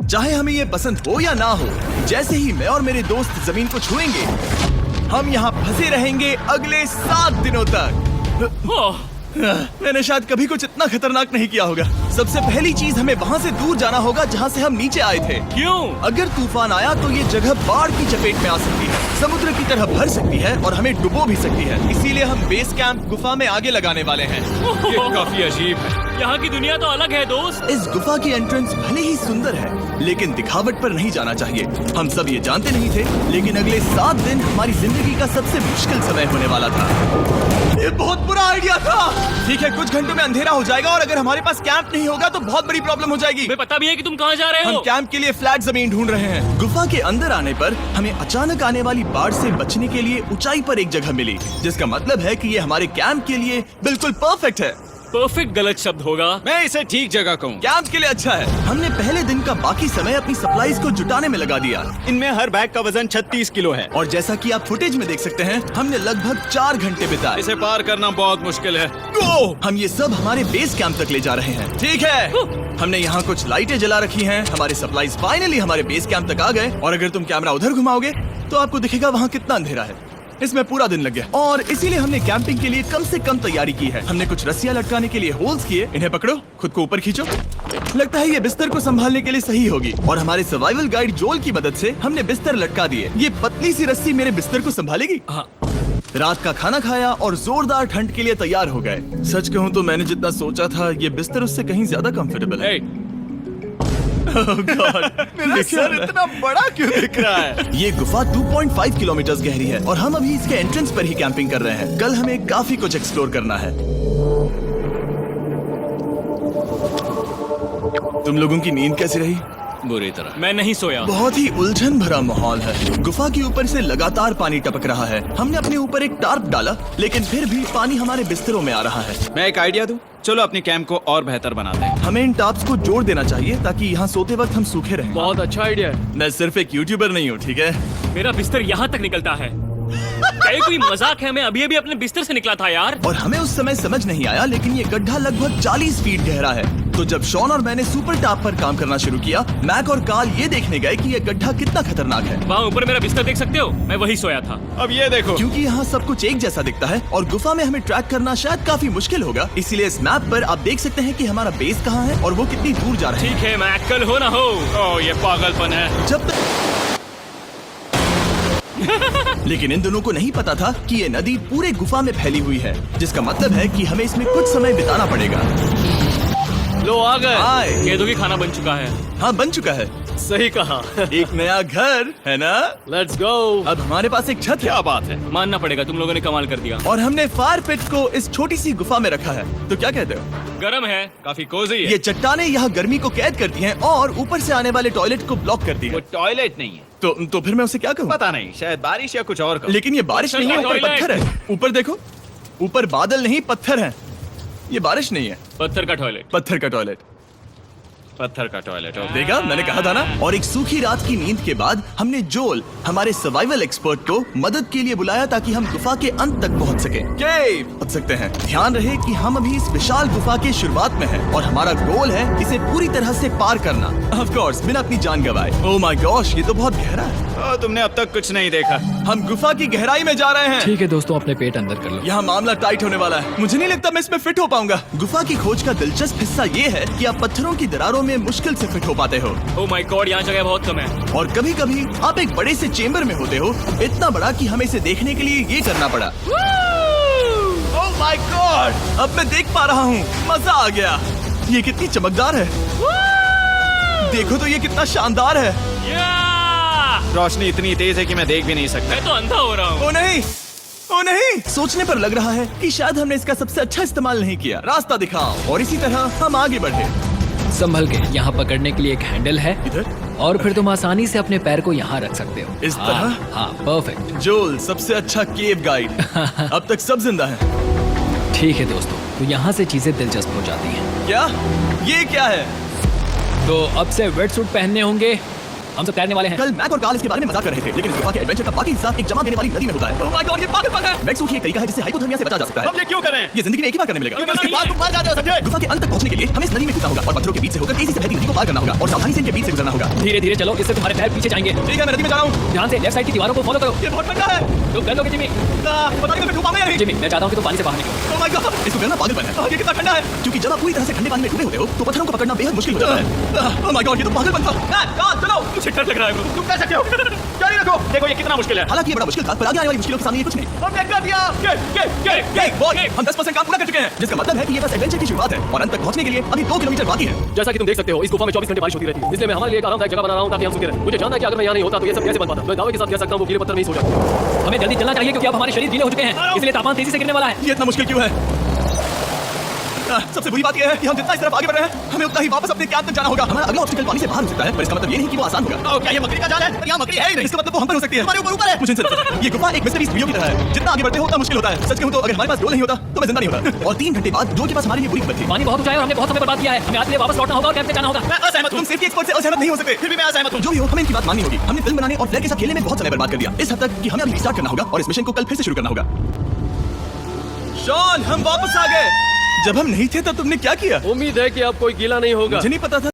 चाहे हमें ये पसंद हो या ना हो, जैसे ही मैं और मेरे दोस्त जमीन को छुएंगे, हम यहाँ फंसे रहेंगे अगले 7 दिनों तक। मैंने शायद कभी कुछ इतना खतरनाक नहीं किया होगा। सबसे पहली चीज हमें वहाँ से दूर जाना होगा जहाँ से हम नीचे आए थे। क्यों? अगर तूफान आया तो ये जगह बाढ़ की चपेट में आ सकती है, समुद्र की तरह भर सकती है और हमें डुबो भी सकती है। इसीलिए हम बेस कैंप गुफा में आगे लगाने वाले हैं। ये काफी अजीब है। यहाँ की दुनिया तो अलग है दोस्त। इस गुफा की एंट्रेंस भले ही सुंदर है, लेकिन दिखावट पर नहीं जाना चाहिए। हम सब ये जानते नहीं थे, लेकिन अगले 7 दिन हमारी जिंदगी का सबसे मुश्किल समय होने वाला था। ये बहुत बुरा आइडिया था। ठीक है, कुछ घंटों में अंधेरा हो जाएगा और अगर हमारे पास कैंप नहीं होगा तो बहुत बड़ी प्रॉब्लम हो जाएगी। तुम्हें पता भी है कि तुम कहाँ जा रहे हो? हम कैंप के लिए फ्लैट जमीन ढूंढ रहे हैं। गुफा के अंदर आने पर हमें अचानक आने वाली बाढ़ से बचने के लिए ऊंचाई पर एक जगह मिली, जिसका मतलब है कि ये हमारे कैंप के लिए बिल्कुल परफेक्ट है। परफेक्ट गलत शब्द होगा। मैं इसे ठीक जगह कहूँ। कैंप के लिए अच्छा है। हमने पहले दिन का बाकी समय अपनी सप्लाईज को जुटाने में लगा दिया। इनमें हर बैग का वजन 36 किलो है। और जैसा कि आप फुटेज में देख सकते हैं, हमने लगभग 4 घंटे बिताए। इसे पार करना बहुत मुश्किल है। हम ये सब हमारे बेस कैंप तक ले जा रहे हैं। ठीक है, हमने यहाँ कुछ लाइटें जला रखी हैं। हमारे सप्लाईज फाइनली हमारे बेस कैंप तक आ गए। और अगर तुम कैमरा उधर घुमाओगे तो आपको दिखेगा वहाँ कितना अंधेरा है। इसमें पूरा दिन लग गया और इसीलिए हमने कैंपिंग के लिए कम से कम तैयारी की है। हमने कुछ रस्सियां लटकाने के लिए होल्स किए। इन्हें पकड़ो, खुद को ऊपर खींचो। लगता है ये बिस्तर को संभालने के लिए सही होगी। और हमारे सर्वाइवल गाइड जोल की मदद से हमने बिस्तर लटका दिए। ये पतली सी रस्सी मेरे बिस्तर को संभालेगी। रात का खाना खाया और जोरदार ठंड के लिए तैयार हो गए। सच कहूँ तो मैंने जितना सोचा था, ये बिस्तर उससे कहीं ज्यादा कंफर्टेबल है। Oh God, मेरा सर इतना बड़ा क्यों दिख रहा है? ये गुफा 2.5 किलोमीटर गहरी है और हम अभी इसके एंट्रेंस पर ही कैंपिंग कर रहे हैं। कल हमें काफी कुछ एक्सप्लोर करना है। तुम लोगों की नींद कैसी रही? बुरी तरह। मैं नहीं सोया। बहुत ही उलझन भरा माहौल है। गुफा के ऊपर से लगातार पानी टपक रहा है। हमने अपने ऊपर एक टार्प डाला, लेकिन फिर भी पानी हमारे बिस्तरों में आ रहा है। मैं एक आइडिया दूं? चलो अपने कैंप को और बेहतर बनाते हैं। हमें इन टार्प्स को जोड़ देना चाहिए ताकि यहाँ सोते वक्त हम सूखे रहें। बहुत अच्छा आइडिया है। मैं सिर्फ एक यूट्यूबर नहीं हूँ, ठीक है? मेरा बिस्तर यहाँ तक निकलता है। क्या ये कोई मजाक है? मैं अभी अभी अपने बिस्तर से निकला था यार। और हमें उस समय समझ नहीं आया, लेकिन ये गड्ढा लगभग 40 फीट गहरा है। तो जब शॉन और मैंने सुपर टॉप पर काम करना शुरू किया, मैक और कार्ल ये देखने गए कि ये गड्ढा कितना खतरनाक है। वहाँ ऊपर मेरा बिस्तर देख सकते हो? मैं वही सोया था। अब ये देखो, क्योंकि यहाँ सब कुछ एक जैसा दिखता है और गुफा में हमें ट्रैक करना शायद काफी मुश्किल होगा, इसीलिए इस मैप पर आप देख सकते हैं कि हमारा बेस कहाँ है और वो कितनी दूर जा रहा है। ठीक है, मैं अक्कल हो ना हो। ओह ये पागलपन है। जब लेकिन इन दोनों को नहीं पता था कि ये नदी पूरे गुफा में फैली हुई है, जिसका मतलब है कि हमें इसमें कुछ समय बिताना पड़ेगा। लो आ गए। हाय। कह दो कि खाना बन चुका है। हाँ, बन चुका है। सही कहा। एक नया घर है ना? Let's go. अब हमारे पास एक छत है। क्या बात है। मानना पड़ेगा, तुम लोगों ने कमाल कर दिया। और हमने फायर पिट को इस छोटी सी गुफा में रखा है। तो क्या कहते हो? गरम है। काफी कोजी है। ये चट्टानें यहाँ गर्मी को कैद करती हैं और ऊपर से आने वाले टॉयलेट को ब्लॉक करती वो है। टॉयलेट नहीं है। तो फिर मैं उसे क्या कहूँ? पता नहीं, शायद बारिश या कुछ और। लेकिन ये बारिश नहीं है, ऊपर टॉयलेट। पत्थर है। ऊपर देखो, ऊपर बादल नहीं पत्थर है। ये बारिश नहीं है, पत्थर का टॉयलेट। पत्थर का टॉयलेट। पत्थर का टॉयलेट। देखा, मैंने कहा था ना। और एक सूखी रात की नींद के बाद हमने जोल, हमारे सर्वाइवल एक्सपर्ट को मदद के लिए बुलाया ताकि हम गुफा के अंत तक पहुंच सके। पहुंच सकते हैं। ध्यान रहे कि हम अभी इस विशाल गुफा के शुरुआत में हैं और हमारा गोल है इसे पूरी तरह से पार करना। ऑफ कोर्स, बिना अपनी जान गंवाए। ओह माय गॉश, ये तो बहुत गहरा है। तुमने अब तक कुछ नहीं देखा। हम गुफा की गहराई में जा रहे हैं। ठीक है दोस्तों, अपने पेट अंदर कर लो। यहाँ मामला टाइट होने वाला है। मुझे नहीं लगता मैं इसमें फिट हो पाऊंगा। गुफा की खोज का दिलचस्प हिस्सा ये है कि आप पत्थरों की दरारों में मुश्किल से फिट हो पाते हो। ओह माय गॉड, यहाँ जगह बहुत कम है। और कभी कभी आप एक बड़े से चेम्बर में होते हो, इतना बड़ा कि हमें इसे देखने के लिए ये करना पड़ा। ओह माय गॉड, अब मैं देख पा रहा हूँ। मजा आ गया। ये कितनी चमकदार है। देखो तो ये कितना शानदार है। रोशनी इतनी तेज है कि मैं देख भी नहीं सकता। मैं तो अंधा हो रहा हूँ। ओ नहीं, ओ नहीं। सोचने पर लग रहा है कि शायद हमने इसका सबसे अच्छा इस्तेमाल नहीं किया। रास्ता दिखाओ। और इसी तरह हम आगे बढ़े। संभल के। यहाँ पकड़ने के लिए एक हैंडल है इधर और फिर तुम आसानी से अपने पैर को यहाँ रख सकते हो। इस तरह? हाँ, परफेक्ट। जोल, सबसे अच्छा केव गाइड। अब तक सब जिंदा हैं। ठीक है दोस्तों, तो यहाँ से चीजें दिलचस्प हो जाती हैं। क्या? ये क्या है? तो अब से वेट सूट पहनने होंगे, हम सब तैरने वाले हैं। कल मैक और कार्ल इसके बारे में मजाक कर रहे थे, लेकिन इस गुफा के एडवेंचर का बाकी हिस्सा एक जमा देने वाली नदी में होता है। ओह माय गॉड, ये पागलपन है। वेट सूट ही एक तरीका है जिससे हाइपोथर्मिया से बचा जा सकता है। हम ये क्यों करें? ये जिंदगी में एक ही बार करने मिलेगा। क्योंकि इसके बाद तुम मर जाते हो, समझे? गुफा के अंत तक पहुंचने के लिए हमें इस नदी में कूदना होगा और पत्थरों के बीच से होकर तेजी से बहती नदी को पार करना होगा और सावधानी से इनके बीच से गुजरना होगा। धीरे धीरे चलो, इससे तुम्हारे पैर पीछे जाएंगे। ठीक है, मैं नदी में जा रहा हूँ। ध्यान से लेफ्ट साइड की दीवारों को फॉलो करो। ये बहुत ठंडा है। तुम कर लोगे जिमी। पता नहीं मैं डूब पाऊंगा या नहीं। जिमी, मैं चाहता हूँ कि तुम पानी से बाहर निकलो। Oh my God! इसको करना पागलपन है। ये कितना ठंडा है। क्योंकि जब आप पूरी तरह से ठंडे पानी में डूबे होते हो तो पत्थरों को पकड़ना बेहद मुश्किल हो जाता है। Oh my God! ये तो पागलपन था। चलो, मुझे डर लग रहा है। तुम कर सकते हो। जारी रखो। देखो ये कितना मुश्किल है। हालांकि ये बड़ा मुश्किल था, पर आगे आने वाली मुश्किलों के सामने ये कुछ नहीं। हमने कर दिया। हम 10% काम पूरा कर चुके हैं, जिसका मतलब है कि ये बस एडवेंचर की शुरुआत है और अंत तक पहुंचने के लिए अभी 2 किलोमीटर बाकी है। जैसा कि तुम देख सकते हो, इस गुफा में 24 घंटे बारिश होती रहती है। इसलिए मैं हमारे लिए एक आरामदायक जगह बना रहा हूँ ताकि हम सूखे रहें। मुझे जानना है कि अगर मैं यहाँ नहीं होता तो ये सब कैसे बन पाता। मैं दावे के साथ कह सकता हूँ वो गीले पत्थर में ही सो जाते। हमें जल्दी चलना चाहिए क्योंकि अब हमारे शरीर गीले हो चुके हैं, इसलिए तापमान तेजी से गिरने वाला है। ये इतना मुश्किल क्यों है? सबसे बुरी बात यह है कि हम जितना इस तरफ आगे बढ़ रहे हैं, हमें उतना ही वापस अपने कैंप तक जाना होगा। हमारा अगला ऑब्स्टिकल पानी से बाहर हो सकता है, पर इसका मतलब ये नहीं कि वो आसान होगा। क्या ये मकड़ी का जाल है? यहाँ मकड़ी है ही नहीं। इसका मतलब वो हम पर हो सकती है। हमारे ऊपर है। मुझे इनसे नफरत है। ये गुफा एक मिस्टर बीस्ट वीडियो की तरह है। जितना आगे बढ़ते हो उतना मुश्किल होता है। सच कहूं तो अगर हमारे पास डोल नहीं होता तो मैं जिंदा नहीं होता। और 3 घंटे बाद डोल के पास हमारे लिए बुरी खबर थी। पानी बहुत ऊंचा है और हमने बहुत समय बर्बाद किया है। हमें आज के लिए वापस लौटना होगा और कैंप में जाना होगा। मैं असहमत हूँ। तुम सेफ्टी एक्सपर्ट से असहमत नहीं हो सकते। फिर भी मैं असहमत हूँ। जो भी हो, हमें इनकी बात माननी होगी। हमने फिल्म बनाने और फ्लैग के साथ खेलने में बहुत समय बर्बाद कर दिया, इस हद तक कि हमें अभी रिस्टार्ट करना होगा और इस मिशन को कल फिर से शुरू करना होगा। शॉन, हम वापस आ गए। जब हम नहीं थे तब तुमने क्या किया? उम्मीद है कि अब कोई गीला नहीं होगा। मुझे नहीं पता था